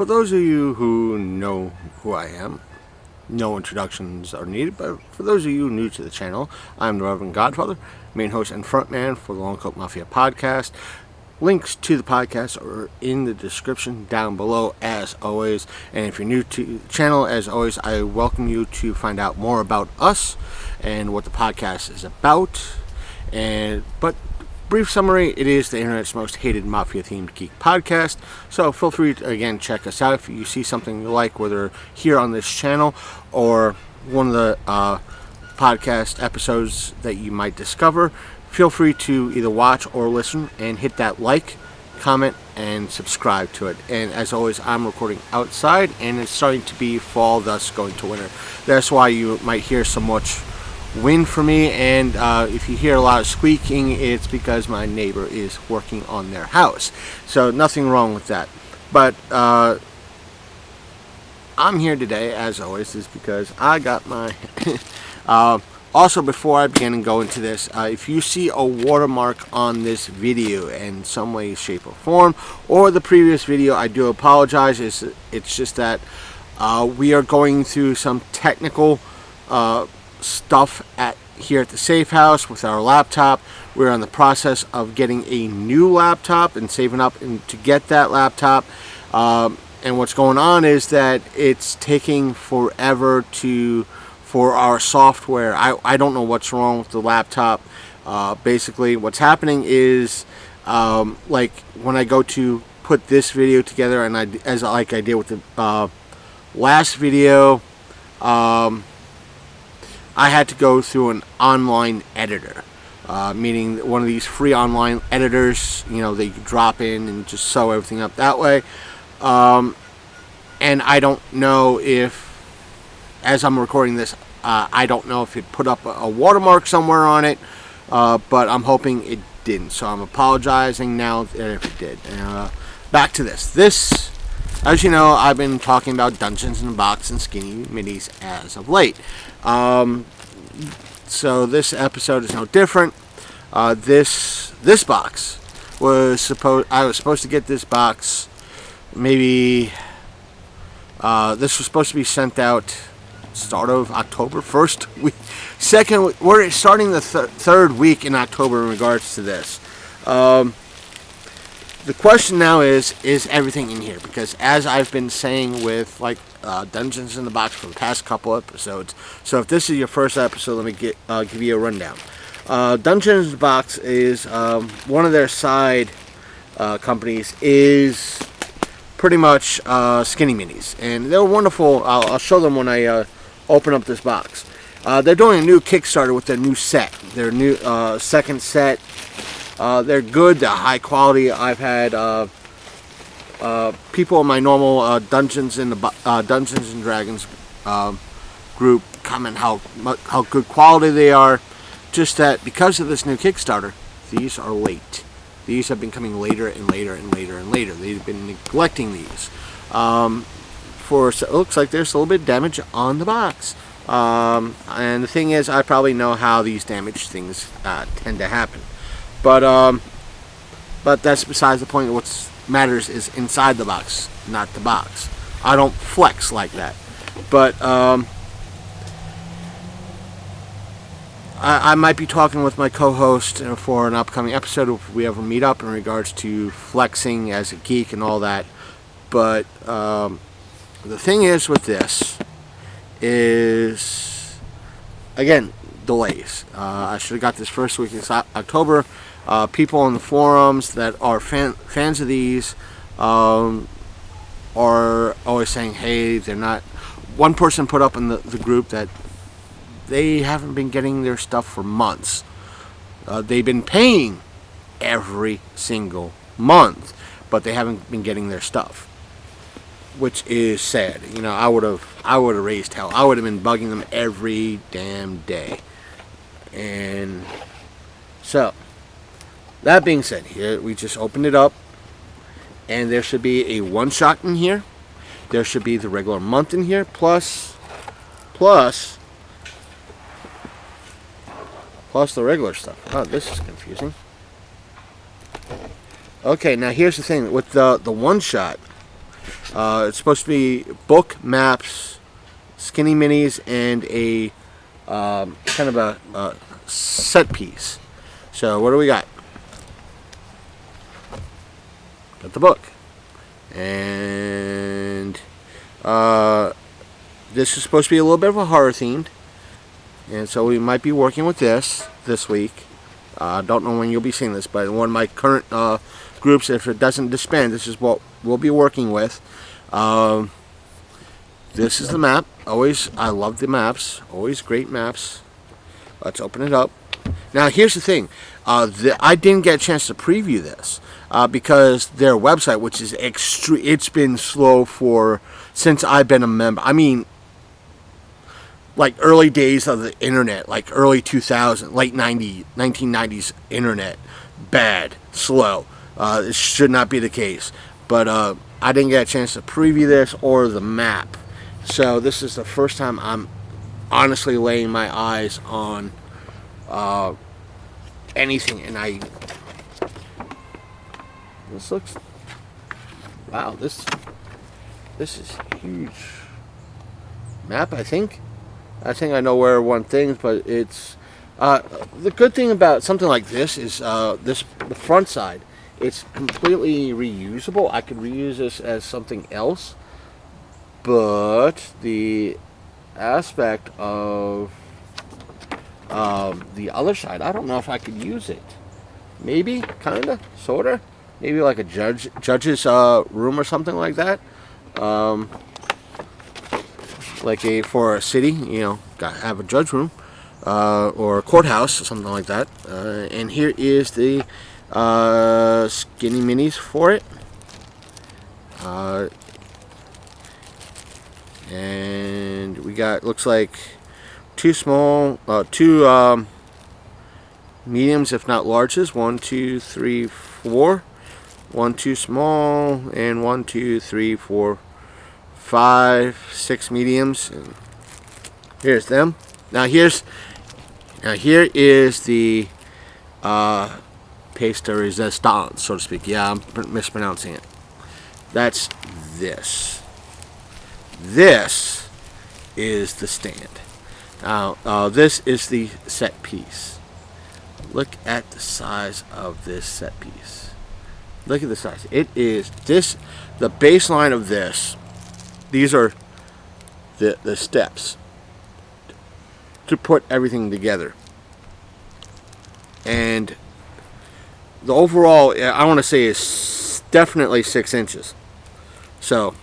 For those of you who know who I am, no introductions are needed, but for those of you new to the channel, I'm the Reverend Godfather, main host and frontman for the Long Coat Mafia podcast. Links to the podcast are in the description down below, as always. And if you're new to the channel, as always, I welcome you to find out more about us and what the podcast is about. But brief summary, it is the internet's most hated Mafia-themed geek podcast. So feel free to, again, check us out if you see something you like, whether here on this channel or one of the podcast episodes that you might discover. Feel free to either watch or listen and hit that like, comment, and subscribe to it. And as always, I'm recording outside, and it's starting to be fall, thus going to winter. That's why you might hear so much wind for me, and if you hear a lot of squeaking, it's because my neighbor is working on their house. So nothing wrong with that. But I'm here today, as always, is because I got my also, before I begin and go into this, if you see a watermark on this video in some way, shape, or form, or the previous video, I do apologize. It's just that we are going through some technical stuff here at the safe house with our laptop. We're in the process of getting a new laptop and saving up to get that laptop. And what's going on is that it's taking forever for our software. I don't know what's wrong with the laptop. Basically, what's happening is like when I go to put this video together, and I did with the last video, I had to go through an online editor, meaning one of these free online editors, that you can drop in and just sew everything up that way. And I don't know if, as I'm recording this, I don't know if it put up a watermark somewhere on it, but I'm hoping it didn't. So I'm apologizing now if it did. Back to this. This, as you know, I've been talking about Dungeons and Box and Skinny Minis as of late. So this episode is no different. This box I was supposed to get this box maybe this was supposed to be sent out start of October 1st week. We're starting the third week in October in regards to this. The question now is everything in here? Because as I've been saying with Dungeons in the Box for the past couple episodes, so if this is your first episode, let me give you a rundown. Dungeons in the Box is one of their side companies is pretty much Skinny Minis, and they're wonderful. I'll show them when I open up this box. They're doing a new Kickstarter with their new set, their new second set. They're good. They're high quality. I've had people in my normal Dungeons and Dragons group comment how good quality they are. Just that because of this new Kickstarter, these are late. These have been coming later and later and later and later. They've been neglecting these. It looks like there's a little bit of damage on the box. And the thing is, I probably know how these damaged things tend to happen. But that's besides the point. What matters is inside the box, not the box. I don't flex like that. But I might be talking with my co-host for an upcoming episode if we ever meet up in regards to flexing as a geek and all that. But the thing is with this is, again, delays. I should have got this first week in October. People on the forums that are fans of these are always saying, hey, they're not. One person put up in the group that they haven't been getting their stuff for months. They've been paying every single month, but they haven't been getting their stuff, which is sad. I would have raised hell. I would have been bugging them every damn day. And so, that being said, here we just opened it up, and there should be a one-shot in here. There should be the regular month in here, plus the regular stuff. Oh, this is confusing. Okay, now here's the thing with the one shot. It's supposed to be book, maps, skinny minis, and a kind of a set piece. So what do we got? Got the book. And this is supposed to be a little bit of a horror themed. And so we might be working with this week. Don't know when you'll be seeing this, but in one of my current groups, if it doesn't disband, this is what we'll be working with. This is the map. I love the maps. Always great maps. Let's open it up. Now, here's the thing. I didn't get a chance to preview this because their website, which is it's been slow since I've been a member. I mean, like early days of the internet, like early 2000, late 1990s internet. Bad, slow. It should not be the case. But I didn't get a chance to preview this or the map. So this is the first time I'm honestly laying my eyes on anything. And this looks, wow, this is huge. Map, I think I know where one thing, but it's the good thing about something like this is the front side. It's completely reusable. I could reuse this as something else, but the aspect of the other side, I don't know if I could use it. Maybe, kinda, sorta. Maybe like a judge's room or something like that. Like for a city, gotta have a judge room or a courthouse or something like that. And here is the skinny minis for it. And we got, looks like two mediums, if not larges. 1, 2, 3, 4. 1, 2 small, and 1, 2, 3, 4, 5, 6 mediums. And here's them. Now here is the pièce de résistance, so to speak. Yeah, I'm mispronouncing it. That's this. This is the stand. Now, this is the set piece. Look at the size of this set piece. Look at the size. It is the baseline of this. These are the steps to put everything together. And the overall, I want to say, is definitely 6 inches. So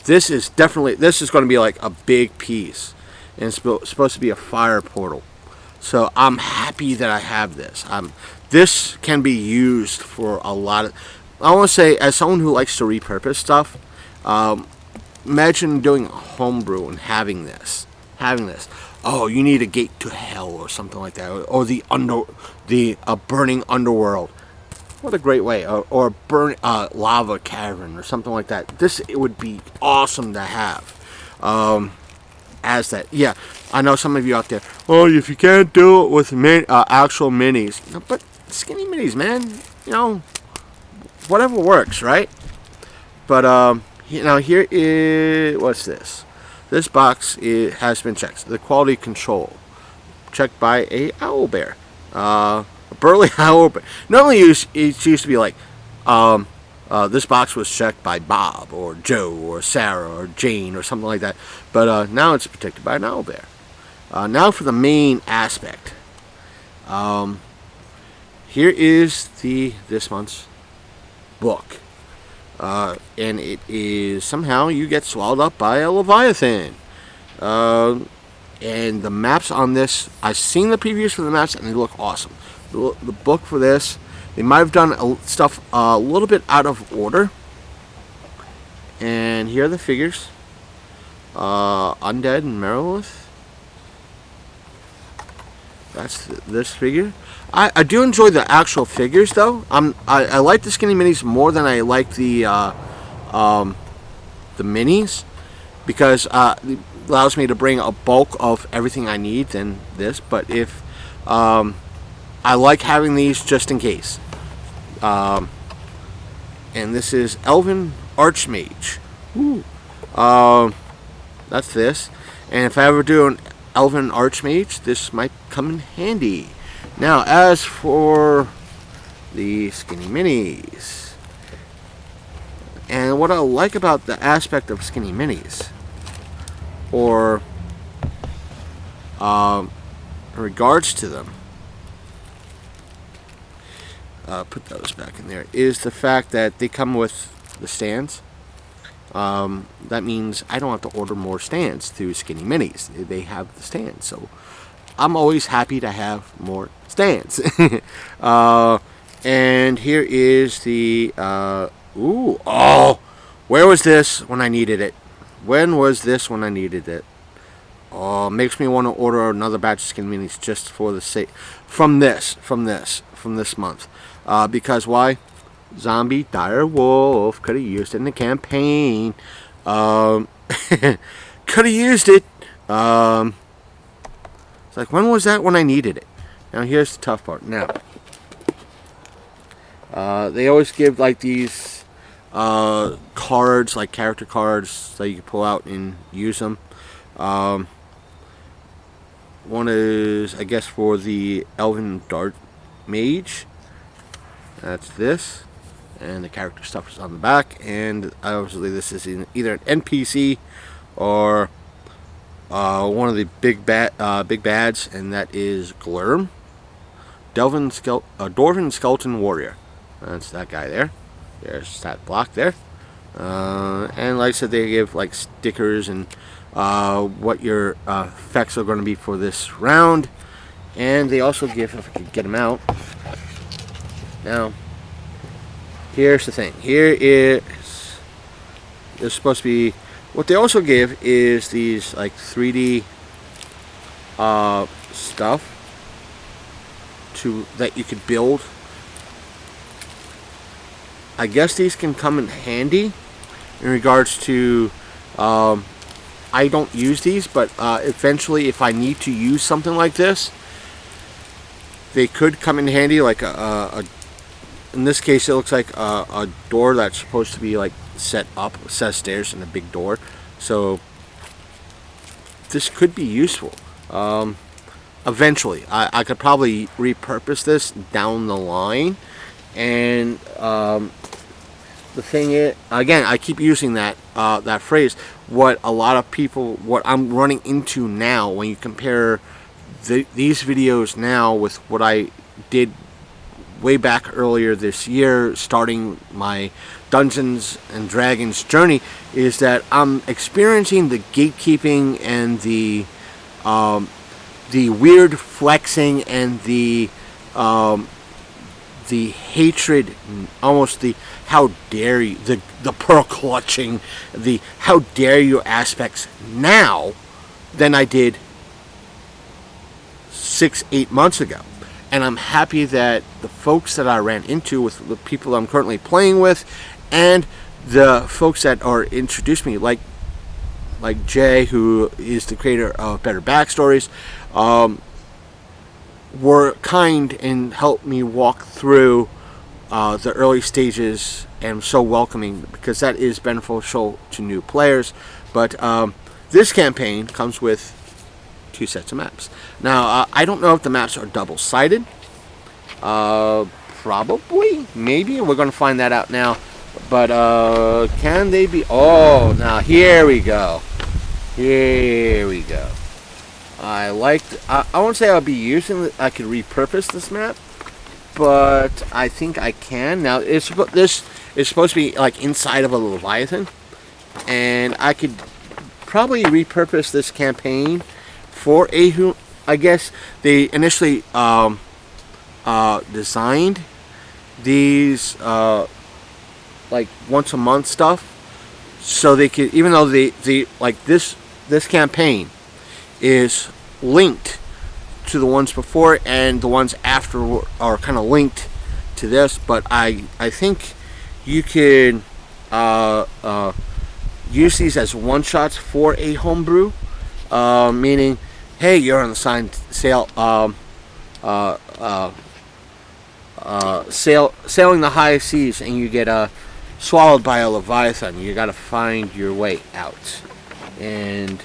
this is going to be like a big piece. And it's supposed to be a fire portal. So I'm happy that I have this. This can be used for a lot of, I want to say, as someone who likes to repurpose stuff, imagine doing homebrew and having this. Oh, you need a gate to hell or something like that, or the burning underworld. What a great way, or burn lava cavern or something like that. It would be awesome to have. As that, yeah, I know some of you out there. Oh, if you can't do it with actual minis, but skinny minis, man. Whatever works, right? But here is, what's this? This box has been checked. The quality control checked by a owl bear, a burly owl bear. Normally, it used to be like, this box was checked by Bob or Joe or Sarah or Jane or something like that. But now it's protected by an owl bear. Now for the main aspect. Here is this month's book. And it is, somehow you get swallowed up by a Leviathan. And the maps on this, I've seen the previews for the maps and they look awesome. The book for this, they might have done stuff a little bit out of order. And here are the figures. Undead and Merilith. That's this figure. I do enjoy the actual figures, though. I like the skinny minis more than I like the minis, because it allows me to bring a bulk of everything I need than this. But if I like having these just in case. And this is Elven Archmage Ooh. That's this. And if I ever do an Elven Archmage, this might come in handy. Now, as for the Skinny Minis, and what I like about the aspect of Skinny Minis, or in regards to them, put those back in there, is the fact that they come with the stands. That means I don't have to order more stands through Skinny Minis. They have the stands, so I'm always happy to have more stands. And here is the where was this when I needed it? When was this when I needed it? Oh, makes me want to order another batch of Skinny Minis just for the sake from this month. Because why? Zombie Dire Wolf could have used it in the campaign. Could have used it. It's like, when was that when I needed it? Now here's the tough part. Now, they always give like these cards, like character cards, that you can pull out and use them. One is, I guess, for the Elven Archmage. That's this. And the character stuff is on the back. And obviously this is either an NPC or one of the big bads, and that is Glurm. Dwarven Skeleton Warrior. That's that guy there. There's that block there. And like I said, they give like stickers and what your effects are going to be for this round. And they also give, if I can get them out. Now, here's the thing. There's supposed to be, what they also give is these like 3D stuff that you could build. I guess these can come in handy in regards to, I don't use these, but eventually if I need to use something like this, they could come in handy, like in this case it looks like a door that's supposed to be like set up, a set of stairs and a big door. So this could be useful. Eventually, I could probably repurpose this down the line. And the thing is, again, I keep using that phrase. What a lot of people, what I'm running into now, when you compare these videos now with what I did way back earlier this year, starting my Dungeons and Dragons journey, is that I'm experiencing the gatekeeping and the weird flexing and the hatred, almost the how dare you, the pearl clutching, the how dare you aspects now than I did 6-8 months ago. And I'm happy that the folks that I ran into, with the people I'm currently playing with, and the folks that are introduced me, like Jay, who is the creator of Better Backstories, were kind and helped me walk through the early stages, and so welcoming, because that is beneficial to new players. But this campaign comes with 2 sets of maps. Now, I don't know if the maps are double-sided. Probably, maybe. We're going to find that out now. But can they be? Oh, now here we go. Here we go. I won't say I'll be using I could repurpose this map, but I think I can. Now, this is supposed to be like inside of a Leviathan, and I could probably repurpose this campaign for I guess they initially designed these like once a month stuff, so they could, even though they like this campaign is linked to the ones before, and the ones after are kind of linked to this, but I think you can use these as one-shots for a homebrew, meaning, hey, you're on the sailing the high seas, and you get swallowed by a Leviathan. You got to find your way out. And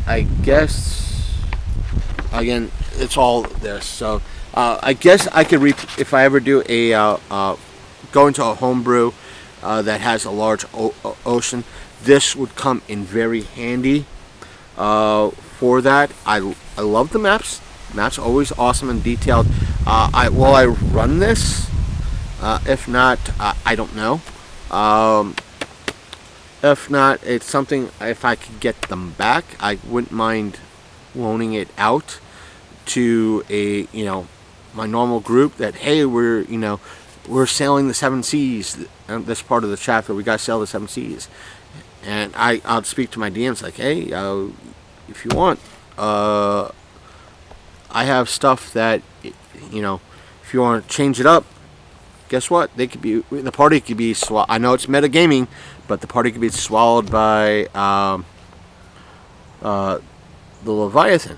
I guess, again, it's all this. So I guess I could if I ever do go into a homebrew that has a large ocean, this would come in very handy for that. I love the maps. Maps are always awesome and detailed. Will I run this? If not, I don't know. If not, it's something, if I could get them back, I wouldn't mind loaning it out to my normal group that, hey, we're sailing the seven seas. This part of the chapter, we gotta sail the seven seas. And I'll speak to my DMs like, hey, if you want, I have stuff that, if you want to change it up, guess what? The party could be I know it's metagaming, but the party could be swallowed by the Leviathan,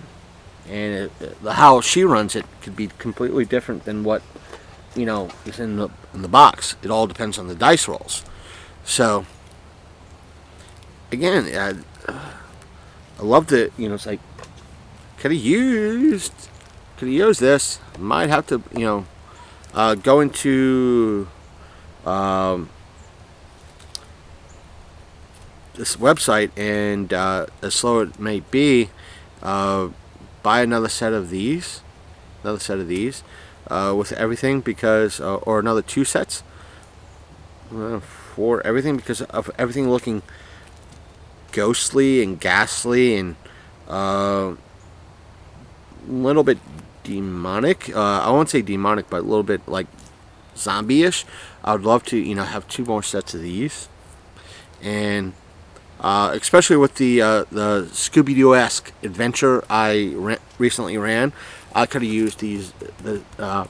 and how she runs it could be completely different than what is in the box. It all depends on the dice rolls. So again, I love the it's like could have used this. Might have to go into this website and as slow it may be, buy another set of these with everything, because or another 2 sets for everything, because of everything looking ghostly and ghastly and a little bit demonic. I won't say demonic, but a little bit like zombie-ish. I would love to have 2 more sets of these, and especially with the Scooby-Doo-esque adventure I recently ran, I could have used these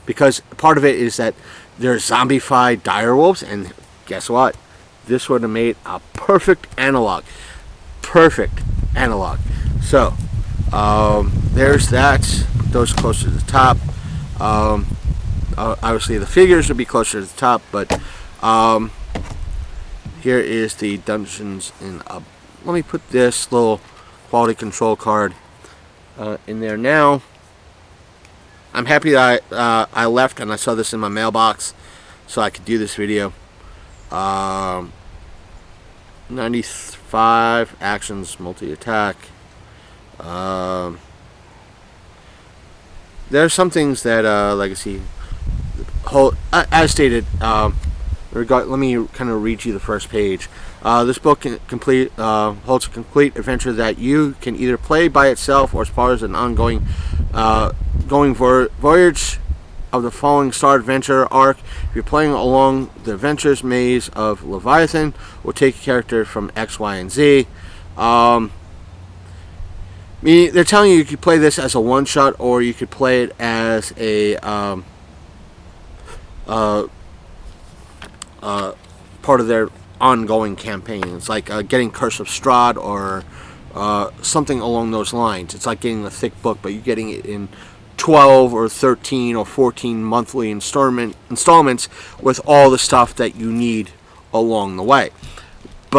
because part of it is that they're zombified direwolves, and guess what? This would have made a perfect analog. So there's that. Those closer to the top. Obviously the figures would be closer to the top, but here is the dungeons in let me put this little quality control card in there now. I'm happy that I left and I saw this in my mailbox so I could do this video. 95 actions, multi-attack. There's some things that Legacy as stated. Let me kind of read you the first page. This book holds a complete adventure that you can either play by itself or as part of an ongoing voyage of the Falling Star adventure arc. If you're playing along the adventures maze of Leviathan, we'll take a character from X, Y, and Z. They're telling you could play this as a one-shot, or you could play it as a part of their ongoing campaign. It's like getting Curse of Strahd or something along those lines. It's like getting a thick book, but you're getting it in 12 or 13 or 14 monthly installments with all the stuff that you need along the way.